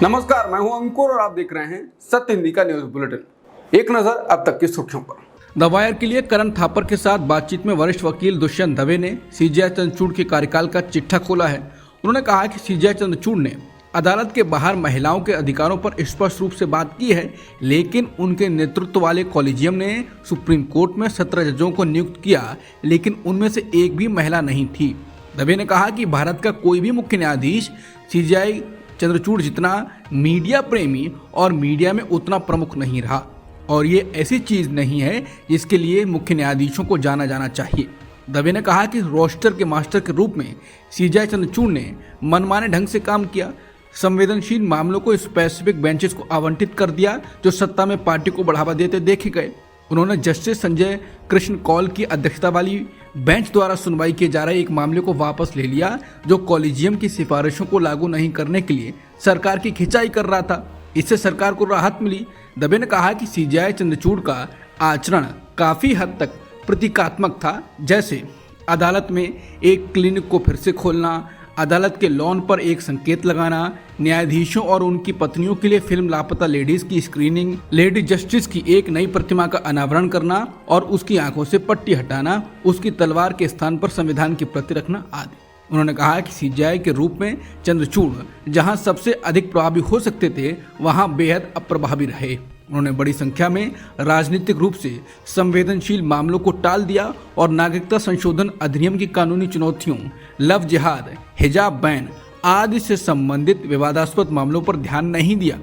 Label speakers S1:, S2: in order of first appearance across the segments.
S1: नमस्कार, मैं हूं अंकुर और आप देख रहे हैं सत्य हिंदी का न्यूज बुलेटिन। एक नजर अब तक की सुर्खियों पर।
S2: दवायर के लिए करण थापर के साथ बातचीत में वरिष्ठ वकील दुष्यंत दवे ने सीजेआई चंद्रचूड़ के कार्यकाल का चिट्ठा खोला है। उन्होंने कहा कि सीजेआई चंद्रचूड़ ने अदालत के बाहर महिलाओं के अधिकारों पर स्पष्ट रूप से बात की है, लेकिन उनके नेतृत्व वाले कॉलेजियम ने सुप्रीम कोर्ट में 17 जजों को नियुक्त किया, लेकिन उनमें से एक भी महिला नहीं थी। दवे ने कहा कि भारत का कोई भी मुख्य न्यायाधीश सीजेआई चंद्रचूड़ जितना मीडिया प्रेमी और मीडिया में उतना प्रमुख नहीं रहा, और ये ऐसी चीज नहीं है जिसके लिए मुख्य न्यायाधीशों को जाना जाना चाहिए। दवे ने कहा कि रोस्टर के मास्टर के रूप में सीजेआई चंद्रचूड़ ने मनमाने ढंग से काम किया, संवेदनशील मामलों को स्पेसिफिक बेंचेस को आवंटित कर दिया जो सत्ता में पार्टी को बढ़ावा देते देखे गए। उन्होंने जस्टिस संजय कृष्ण कौल की अध्यक्षता वाली बेंच द्वारा सुनवाई किए जा रहे एक मामले को वापस ले लिया जो कॉलेजियम की सिफारिशों को लागू नहीं करने के लिए सरकार की खिंचाई कर रहा था। इससे सरकार को राहत मिली। दवे ने कहा कि सीजेआई चंद्रचूड़ का आचरण काफी हद तक प्रतीकात्मक था, जैसे अदालत में एक क्लिनिक को फिर से खोलना, अदालत के लॉन पर एक संकेत लगाना, न्यायाधीशों और उनकी पत्नियों के लिए फिल्म लापता लेडीज की स्क्रीनिंग, लेडी जस्टिस की एक नई प्रतिमा का अनावरण करना और उसकी आंखों से पट्टी हटाना, उसकी तलवार के स्थान पर संविधान की प्रति रखना आदि। उन्होंने कहा कि सीजेआई के रूप में चंद्रचूड़ जहां सबसे अधिक प्रभावी हो सकते थे, वहां बेहद अप्रभावी रहे। उन्होंने बड़ी संख्या में राजनीतिक रूप से संवेदनशील मामलों को टाल दिया और नागरिकता संशोधन अधिनियम की कानूनी चुनौतियों, लव जिहाद, हिजाब बैन आदि से संबंधित विवादास्पद मामलों पर ध्यान नहीं दिया।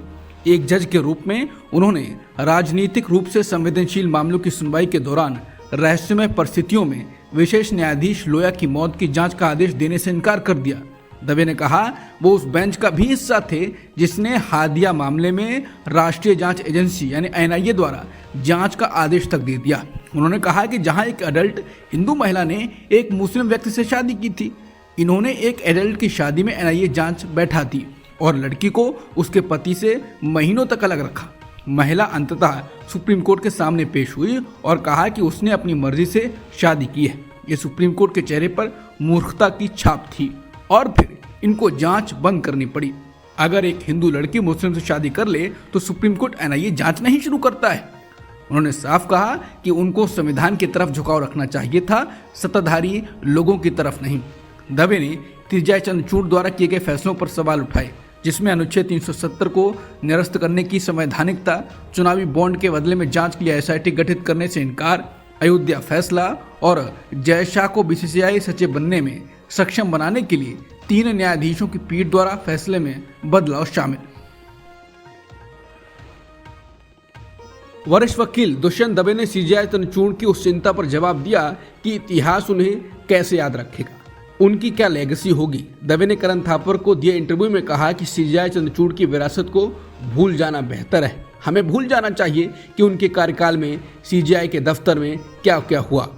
S2: एक जज के रूप में उन्होंने राजनीतिक रूप से संवेदनशील मामलों की सुनवाई के दौरान रहस्यमय परिस्थितियों में विशेष न्यायाधीश लोया की मौत की जांच का आदेश देने से इनकार कर दिया। दवे ने कहा वो उस बेंच का भी हिस्सा थे जिसने हादिया मामले में राष्ट्रीय जांच एजेंसी यानी एनआईए द्वारा जांच का आदेश तक दे दिया। उन्होंने कहा कि जहां एक एडल्ट हिंदू महिला ने एक मुस्लिम व्यक्ति से शादी की थी, इन्होंने एक एडल्ट की शादी में एनआईए जांच बैठा दी और लड़की को उसके पति से महीनों तक अलग रखा। महिला अंततः सुप्रीम कोर्ट के सामने पेश हुई और कहा कि उसने अपनी मर्जी से शादी की है। ये सुप्रीम कोर्ट के चेहरे पर मूर्खता की छाप थी और फिर इनको जांच बंद करनी पड़ी। अगर एक हिंदू लड़की मुस्लिम से शादी कर ले तो सुप्रीम कोर्ट एनआईए जांच नहीं शुरू करता है। उन्होंने साफ कहा कि उनको संविधान की तरफ झुकाव रखना चाहिए था, सत्ताधारी लोगों की तरफ नहीं। दवे ने सीजेआई चंद्रचूड़ द्वारा किए गए फैसलों पर सवाल उठाए, जिसमें अनुच्छेद 370 को निरस्त करने की संवैधानिकता, चुनावी बॉन्ड के बदले में जांच के लिए एसआईटी गठित करने से इनकार, अयोध्या फैसला और जय शाह को बीसीसीआई सचिव बनने में सक्षम बनाने के लिए 3 न्यायाधीशों की पीठ द्वारा फैसले में बदलाव शामिल। वरिष्ठ वकील दुष्यंत दवे ने सीजेआई चंद्रचूड़ की उस चिंता पर जवाब दिया कि इतिहास उन्हें कैसे याद रखेगा, उनकी क्या लेगेसी होगी। दवे ने करण थापर को दिए इंटरव्यू में कहा कि सीजेआई चंद्रचूड़ की विरासत को भूल जाना बेहतर है। हमें भूल जाना चाहिए कि उनके कार्यकाल में सीजेआई के दफ्तर में क्या क्या हुआ,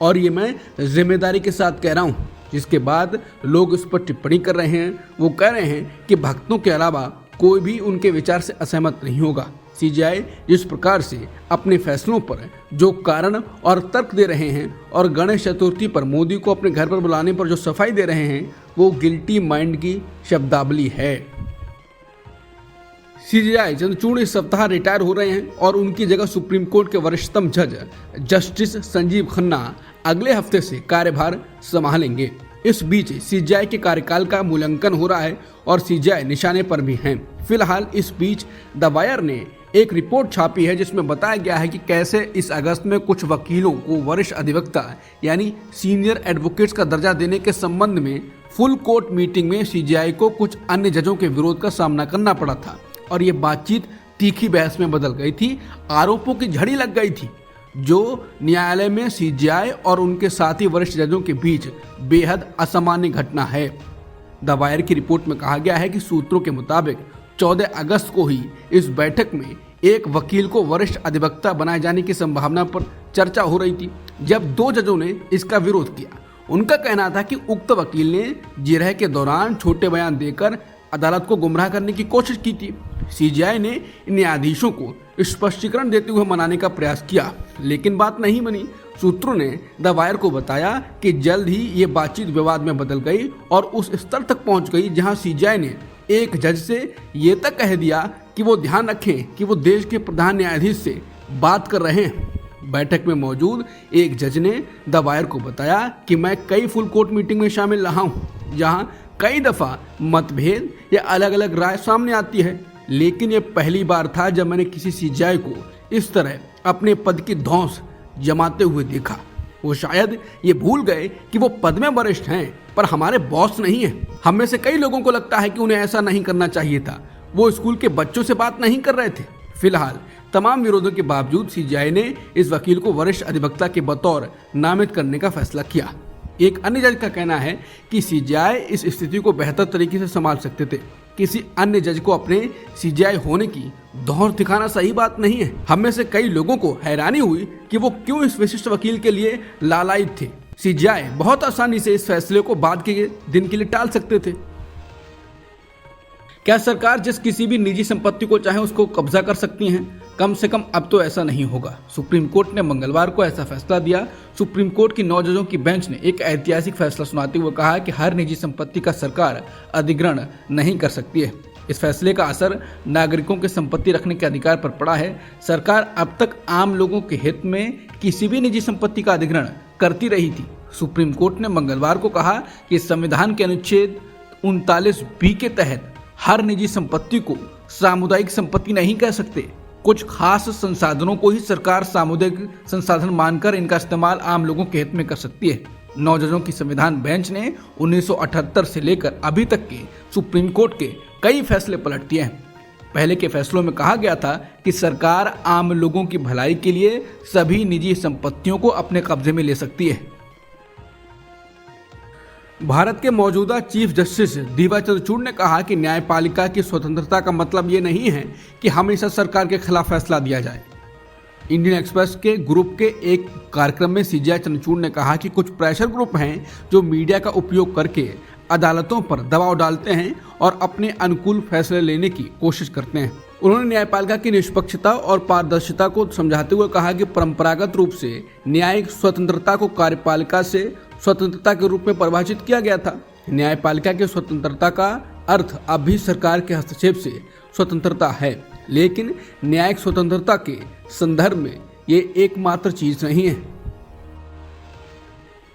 S2: और ये मैं जिम्मेदारी के साथ कह रहा हूँ। जिसके बाद लोग उस पर टिप्पणी कर रहे हैं, वो कह रहे हैं कि भक्तों के अलावा कोई भी उनके विचार से असहमत नहीं होगा। सीजेआई जिस प्रकार से अपने फैसलों पर जो कारण और तर्क दे रहे हैं और गणेश चतुर्थी पर मोदी को अपने घर पर बुलाने पर जो सफाई दे रहे हैं, वो गिल्टी माइंड की शब्दावली है। सीजेआई चंद्रचूड़ इस सप्ताह रिटायर हो रहे हैं और उनकी जगह सुप्रीम कोर्ट के वरिष्ठतम जज जस्टिस संजीव खन्ना अगले हफ्ते से कार्यभार संभालेंगे। इस बीच सीजेआई के कार्यकाल का मूल्यांकन हो रहा है और सीजेआई निशाने पर भी हैं। फिलहाल इस बीच दवायर ने एक रिपोर्ट छापी है जिसमें बताया गया है कि कैसे इस अगस्त में कुछ वकीलों को वरिष्ठ अधिवक्ता यानी सीनियर एडवोकेट्स का दर्जा देने के संबंध में फुल कोर्ट मीटिंग में सीजेआई को कुछ अन्य जजों के विरोध का सामना करना पड़ा था और ये बातचीत तीखी बहस में बदल गई थी। आरोपों की झड़ी लग गई थी जो न्यायालय में सीजेआई और उनके साथी वरिष्ठ जजों के बीच बेहद असामान्य घटना है। दवायर की रिपोर्ट में कहा गया है कि सूत्रों के मुताबिक 14 अगस्त को ही इस बैठक में एक वकील को वरिष्ठ अधिवक्ता बनाए जाने की संभावना पर चर्चा हो रही थी, जब 2 जजों ने इसका विरोध किया। उनका कहना था कि उक्त वकील ने जिरह के दौरान छोटे बयान देकर अदालत को गुमराह करने की कोशिश की थी। सीजेआई ने न्यायाधीशों को स्पष्टीकरण देते हुए मनाने का प्रयास किया, लेकिन बात नहीं बनी। सूत्रों ने द वायर को बताया कि जल्द ही ये बातचीत विवाद में बदल गई और उस स्तर तक पहुंच गई जहां सीजेआई ने एक जज से ये तक कह दिया कि वो ध्यान रखें कि वो देश के प्रधान न्यायाधीश से बात कर रहे हैं। बैठक में मौजूद एक जज ने द वायर को बताया कि मैं कई फुल कोर्ट मीटिंग में शामिल रहा हूं, जहां कई दफ़ा मतभेद या अलग अलग राय सामने आती है, लेकिन ये पहली बार था जब मैंने किसी सीजेआई को इस तरह अपने पद की धौंस जमाते हुए देखा। वो शायद ये भूल गए कि वो पद में वरिष्ठ हैं पर हमारे बॉस नहीं हैं। हम में से कई लोगों को लगता है कि उन्हें ऐसा नहीं करना चाहिए था। वो स्कूल के बच्चों से बात नहीं कर रहे थे। फिलहाल तमाम विरोधों के बावजूद सीजेआई ने इस वकील को वरिष्ठ अधिवक्ता के बतौर नामित करने का फैसला किया। एक अन्य जज का कहना है कि सीजेआई इस स्थिति को बेहतर तरीके से संभाल सकते थे। किसी अन्य जज को अपने सीजेआई होने की धौंस दिखाना सही बात नहीं है। हम में से कई लोगों को हैरानी हुई कि वो क्यों इस विशिष्ट वकील के लिए लालायित थे। सीजेआई बहुत आसानी से इस फैसले को बाद के दिन के लिए टाल सकते थे। क्या सरकार जिस किसी भी निजी संपत्ति को चाहे उसको कब्जा कर सकती है? कम से कम अब तो ऐसा नहीं होगा। सुप्रीम कोर्ट ने मंगलवार को ऐसा फैसला दिया। सुप्रीम कोर्ट की 9 जजों की बेंच ने एक ऐतिहासिक फैसला सुनाते हुए कहा कि हर निजी संपत्ति का सरकार अधिग्रहण नहीं कर सकती है। इस फैसले का असर नागरिकों के संपत्ति रखने के अधिकार पर पड़ा है। सरकार अब तक आम लोगों के हित में किसी भी निजी संपत्ति का अधिग्रहण करती रही थी। सुप्रीम कोर्ट ने मंगलवार को कहा कि संविधान के अनुच्छेद 39B के तहत हर निजी संपत्ति को सामुदायिक संपत्ति नहीं कह सकते। कुछ खास संसाधनों को ही सरकार सामुदायिक संसाधन मानकर इनका इस्तेमाल आम लोगों के हित में कर सकती है। 9 जजों की संविधान बेंच ने 1978 से लेकर अभी तक के सुप्रीम कोर्ट के कई फैसले पलट दिए हैं। पहले के फैसलों में कहा गया था कि सरकार आम लोगों की भलाई के लिए सभी निजी संपत्तियों को अपने कब्जे में ले सकती है। भारत के मौजूदा चीफ जस्टिस दीवा चंद्रचूड़ ने कहा कि न्यायपालिका की स्वतंत्रता का मतलब ये नहीं है कि हमेशा सरकार के खिलाफ फैसला दिया जाए। इंडियन एक्सप्रेस के ग्रुप के एक कार्यक्रम में सीजेआई चंद्रचूड़ ने कहा कि कुछ प्रेशर ग्रुप हैं जो मीडिया का उपयोग करके अदालतों पर दबाव डालते हैं और अपने अनुकूल फैसले लेने की कोशिश करते हैं। उन्होंने न्यायपालिका की निष्पक्षता और पारदर्शिता को समझाते हुए कहा कि परंपरागत रूप से न्यायिक स्वतंत्रता को कार्यपालिका से स्वतंत्रता के रूप में परिभाषित किया गया था। न्यायपालिका की स्वतंत्रता का अर्थ अब भी सरकार के हस्तक्षेप से स्वतंत्रता है, लेकिन न्यायिक स्वतंत्रता के संदर्भ में ये एकमात्र चीज नहीं है।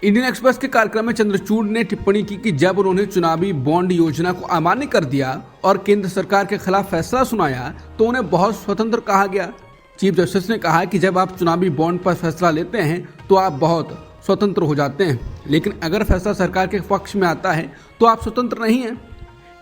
S2: इंडियन एक्सप्रेस के कार्यक्रम में चंद्रचूड़ ने टिप्पणी की कि जब उन्होंने चुनावी बॉन्ड योजना को अमान्य कर दिया और केंद्र सरकार के खिलाफ फैसला सुनाया तो उन्हें बहुत स्वतंत्र कहा गया। चीफ जस्टिस ने कहा कि जब आप चुनावी बॉन्ड पर फैसला लेते हैं तो आप बहुत स्वतंत्र हो जाते हैं, लेकिन अगर फैसला सरकार के पक्ष में आता है तो आप स्वतंत्र नहीं हैं।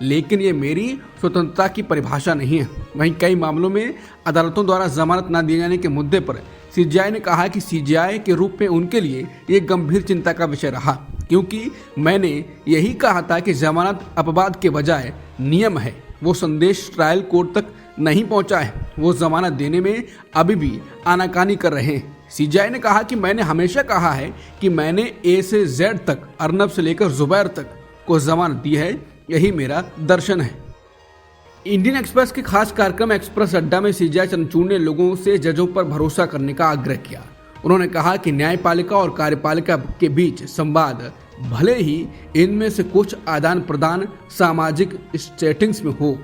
S2: लेकिन ये मेरी स्वतंत्रता की परिभाषा नहीं है। वहीं कई मामलों में अदालतों द्वारा जमानत न दिए जाने के मुद्दे पर सीजेआई ने कहा कि सीजेआई के रूप में उनके लिए ये गंभीर चिंता का विषय रहा, क्योंकि मैंने यही कहा था कि जमानत अपवाद के बजाय नियम है। वो संदेश ट्रायल कोर्ट तक नहीं पहुंचा है। वो जमानत देने में अभी भी आनाकानी कर रहे हैं। सीजेआई ने कहा कि मैंने हमेशा कहा है कि मैंने ए से जेड तक, अर्नब से लेकर जुबैर तक को जमानत दी है। यही मेरा दर्शन है। इंडियन एक्सप्रेस के खास कार्यक्रम एक्सप्रेस अड्डा में सीजेआई चंद्रचूड़ ने लोगों से जजों पर भरोसा करने का आग्रह किया। उन्होंने कहा कि न्यायपालिका और कार्यपालिका के बीच संवाद, भले ही इनमें से कुछ आदान प्रदान सामाजिक सेटिंग्स में हो,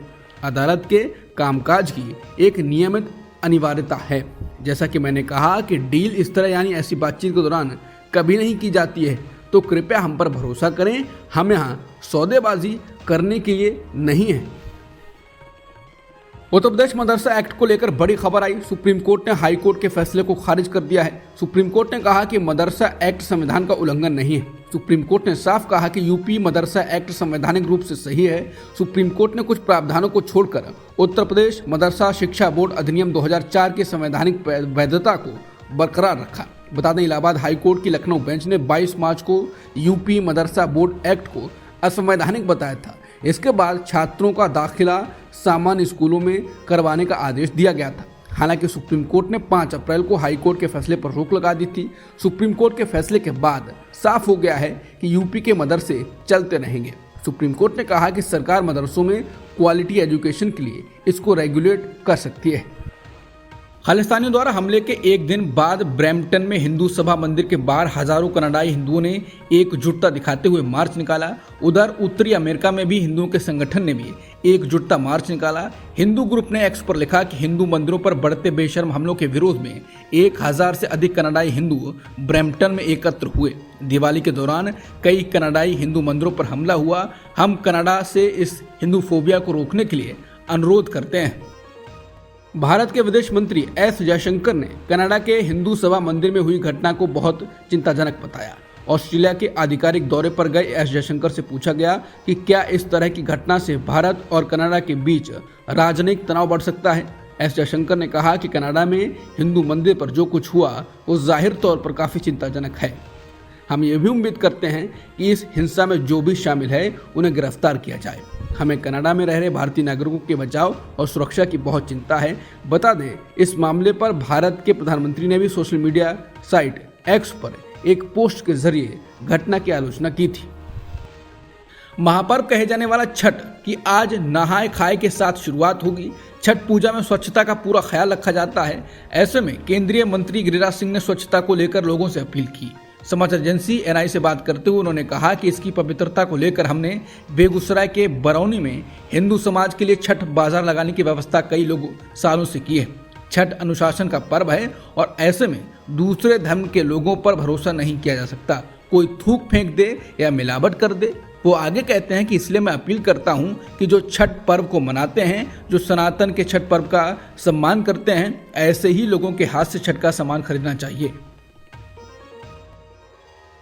S2: अदालत के कामकाज की एक नियमित अनिवार्यता है। जैसा कि मैंने कहा कि डील इस तरह यानी ऐसी बातचीत के दौरान कभी नहीं की जाती है, तो कृपया हम पर भरोसा करें। हम यहाँ सौदेबाजी करने के लिए नहीं है। उत्तर प्रदेश मदरसा एक्ट को लेकर बड़ी खबर आई। सुप्रीम कोर्ट ने हाई कोर्ट के फैसले को खारिज कर दिया है। सुप्रीम कोर्ट ने कहा कि मदरसा एक्ट संविधान का उल्लंघन नहीं है। सुप्रीम कोर्ट ने साफ कहा कि यूपी मदरसा एक्ट संवैधानिक रूप से सही है। सुप्रीम कोर्ट ने कुछ प्रावधानों को छोड़कर उत्तर प्रदेश मदरसा शिक्षा बोर्ड अधिनियम 2004 की संवैधानिक वैधता को बरकरार रखा। बता दें, इलाहाबाद हाई कोर्ट की लखनऊ बेंच ने 22 मार्च को यूपी मदरसा बोर्ड एक्ट को असंवैधानिक बताया था। इसके बाद छात्रों का दाखिला सामान्य स्कूलों में करवाने का आदेश दिया गया था। हालांकि सुप्रीम कोर्ट ने 5 अप्रैल को हाई कोर्ट के फैसले पर रोक लगा दी थी। सुप्रीम कोर्ट के फैसले के बाद साफ हो गया है कि यूपी के मदरसे चलते रहेंगे। सुप्रीम कोर्ट ने कहा कि सरकार मदरसों में क्वालिटी एजुकेशन के लिए इसको रेगुलेट कर सकती है। खालिस्तानियों द्वारा हमले के एक दिन बाद ब्रैम्पटन में हिंदू सभा मंदिर के बाहर हजारों कनाडाई हिंदुओं ने एकजुटता दिखाते हुए मार्च निकाला। उधर उत्तरी अमेरिका में भी हिंदुओं के संगठन ने भी एकजुटता मार्च निकाला। हिंदू ग्रुप ने एक्स पर लिखा कि हिंदू मंदिरों पर बढ़ते बेशर्म हमलों के विरोध में 1000 से अधिक कनाडाई हिंदू ब्रैम्पटन में एकत्र हुए। दिवाली के दौरान कई कनाडाई हिंदू मंदिरों पर हमला हुआ। हम कनाडा से इस हिंदू फोबिया को रोकने के लिए अनुरोध करते हैं। भारत के विदेश मंत्री एस जयशंकर ने कनाडा के हिंदू सभा मंदिर में हुई घटना को बहुत चिंताजनक बताया। ऑस्ट्रेलिया के आधिकारिक दौरे पर गए एस जयशंकर से पूछा गया कि क्या इस तरह की घटना से भारत और कनाडा के बीच राजनयिक तनाव बढ़ सकता है। एस जयशंकर ने कहा कि कनाडा में हिंदू मंदिर पर जो कुछ हुआ वो जाहिर तौर पर काफी चिंताजनक है। हम ये भी उम्मीद करते हैं कि इस हिंसा में जो भी शामिल है उन्हें गिरफ्तार किया जाए। हमें कनाडा में रह रहे भारतीय नागरिकों के बचाव और सुरक्षा की बहुत चिंता है। बता दें, इस मामले पर भारत के प्रधानमंत्री ने भी सोशल मीडिया साइट एक्स पर एक पोस्ट के जरिए घटना की आलोचना की थी। महापर्व कहे जाने वाला छठ की आज नहाय खाए के साथ शुरुआत होगी। छठ पूजा में स्वच्छता का पूरा ख्याल रखा जाता है। ऐसे में केंद्रीय मंत्री गिरिराज सिंह ने स्वच्छता को लेकर लोगों से अपील की। समाचार एजेंसी एनआई से बात करते हुए उन्होंने कहा कि इसकी पवित्रता को लेकर हमने बेगूसराय के बरौनी में हिंदू समाज के लिए छठ बाजार लगाने की व्यवस्था कई लोग सालों से की है। छठ अनुशासन का पर्व है और ऐसे में दूसरे धर्म के लोगों पर भरोसा नहीं किया जा सकता। कोई थूक फेंक दे या मिलावट कर दे। वो आगे कहते हैं कि इसलिए मैं अपील करता हूं कि जो छठ पर्व को मनाते हैं, जो सनातन के छठ पर्व का सम्मान करते हैं, ऐसे ही लोगों के हाथ से छठ का सामान खरीदना चाहिए।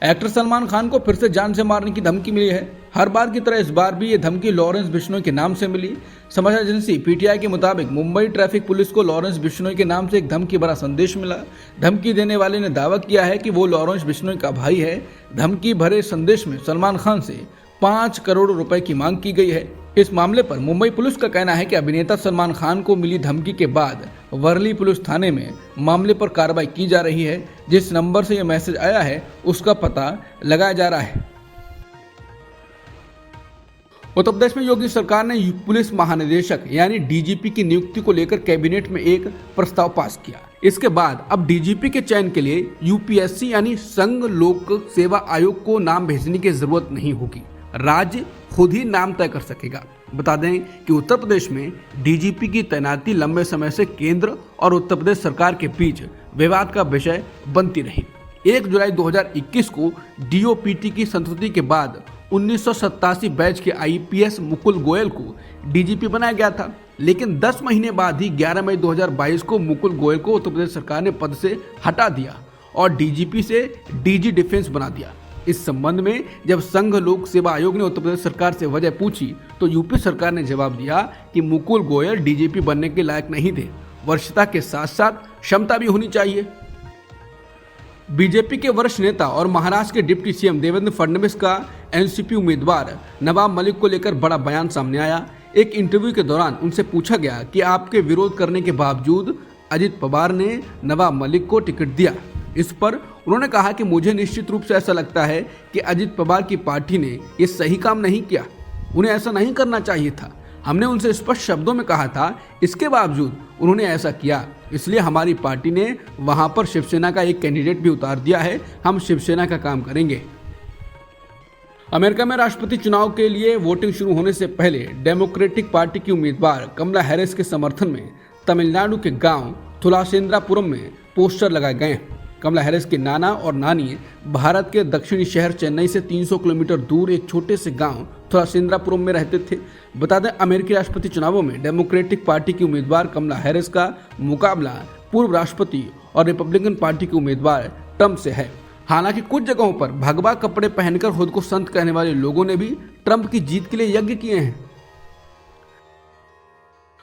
S2: एक्टर सलमान खान को फिर से जान से मारने की धमकी मिली है। हर बार की तरह इस बार भी ये धमकी लॉरेंस बिश्नोई के नाम से मिली। समाचार एजेंसी पीटीआई के मुताबिक मुंबई ट्रैफिक पुलिस को लॉरेंस बिश्नोई के नाम से एक धमकी भरा संदेश मिला। धमकी देने वाले ने दावा किया है कि वो लॉरेंस बिश्नोई का भाई है। धमकी भरे संदेश में सलमान खान से 5 करोड़ रुपए की मांग की गई है। इस मामले पर मुंबई पुलिस का कहना है कि अभिनेता सलमान खान को मिली धमकी के बाद वर्ली पुलिस थाने में मामले पर कार्रवाई की जा रही है। जिस नंबर से यह मैसेज आया है उसका पता लगाया जा रहा है। उत्तर प्रदेश में योगी सरकार ने पुलिस महानिदेशक यानी डीजीपी की नियुक्ति को लेकर कैबिनेट में एक प्रस्ताव पास किया। इसके बाद अब डीजीपी के चयन के लिए यूपीएससी यानी संघ लोक सेवा आयोग को नाम भेजने की जरूरत नहीं होगी। राज्य खुद ही नाम तय कर सकेगा। बता दें कि उत्तर प्रदेश में डीजीपी की तैनाती लंबे समय से केंद्र और उत्तर प्रदेश सरकार के बीच विवाद का विषय बनती रही। 1 जुलाई 2021 को डीओपीटी की संस्तुति के बाद 1987 बैच के आईपीएस मुकुल गोयल को डीजीपी बनाया गया था, लेकिन 10 महीने बाद ही 11 मई 2022 को मुकुल गोयल को उत्तर प्रदेश सरकार ने पद से हटा दिया और डीजीपी से डीजी डिफेंस बना दिया। इस संबंध में जब संघ लोक सेवा आयोग ने उत्तर प्रदेश सरकार से वजह पूछी तो यूपी सरकार ने जवाब दिया कि मुकुल गोयल डीजीपी बनने के लायक नहीं थे। वरिष्ठता के साथ साथ क्षमता भी होनी चाहिए। बीजेपी के वरिष्ठ नेता और महाराष्ट्र के डिप्टी सीएम देवेंद्र फडणवीस का एनसीपी उम्मीदवार नवाब मलिक को लेकर बड़ा बयान सामने आया। एक इंटरव्यू के दौरान उनसे पूछा गया कि आपके विरोध करने के बावजूद अजित पवार ने नवाब मलिक को टिकट दिया। इस पर उन्होंने कहा कि मुझे निश्चित रूप से ऐसा लगता है कि अजित पवार की पार्टी ने ये सही काम नहीं किया। उन्हें ऐसा नहीं करना चाहिए था। हमने उनसे स्पष्ट शब्दों में कहा था, इसके बावजूद उन्होंने ऐसा किया। इसलिए हमारी पार्टी ने वहां पर शिवसेना का एक कैंडिडेट भी उतार दिया है। हम शिवसेना का काम करेंगे। अमेरिका में राष्ट्रपति चुनाव के लिए वोटिंग शुरू होने से पहले डेमोक्रेटिक पार्टी की उम्मीदवार कमला हैरिस के समर्थन में तमिलनाडु के गांव थुलासेंद्रापुरम में पोस्टर लगाए गए। कमला हैरिस के नाना और नानी भारत के दक्षिणी शहर चेन्नई से 300 किलोमीटर दूर एक छोटे से गांव थुलासेंद्रापुरम में रहते थे। बता दें, अमेरिकी राष्ट्रपति चुनावों में डेमोक्रेटिक पार्टी की उम्मीदवार कमला हैरिस का मुकाबला पूर्व राष्ट्रपति और रिपब्लिकन पार्टी के उम्मीदवार ट्रंप से है। हालांकि कुछ जगहों पर भगवा कपड़े पहनकर खुद को संत कहने वाले लोगों ने भी ट्रंप की जीत के लिए यज्ञ किए हैं।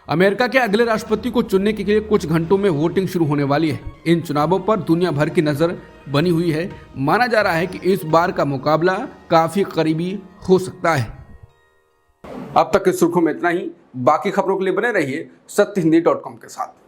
S2: अमेरिका के अगले राष्ट्रपति को चुनने के लिए कुछ घंटों में वोटिंग शुरू होने वाली है। इन चुनावों पर दुनिया भर की नजर बनी हुई है। माना जा रहा है कि इस बार का मुकाबला काफी करीबी हो सकता है।
S1: अब तक की सुर्खियों में इतना ही। बाकी खबरों के लिए बने रहिए सत्यहिंदी.com के साथ।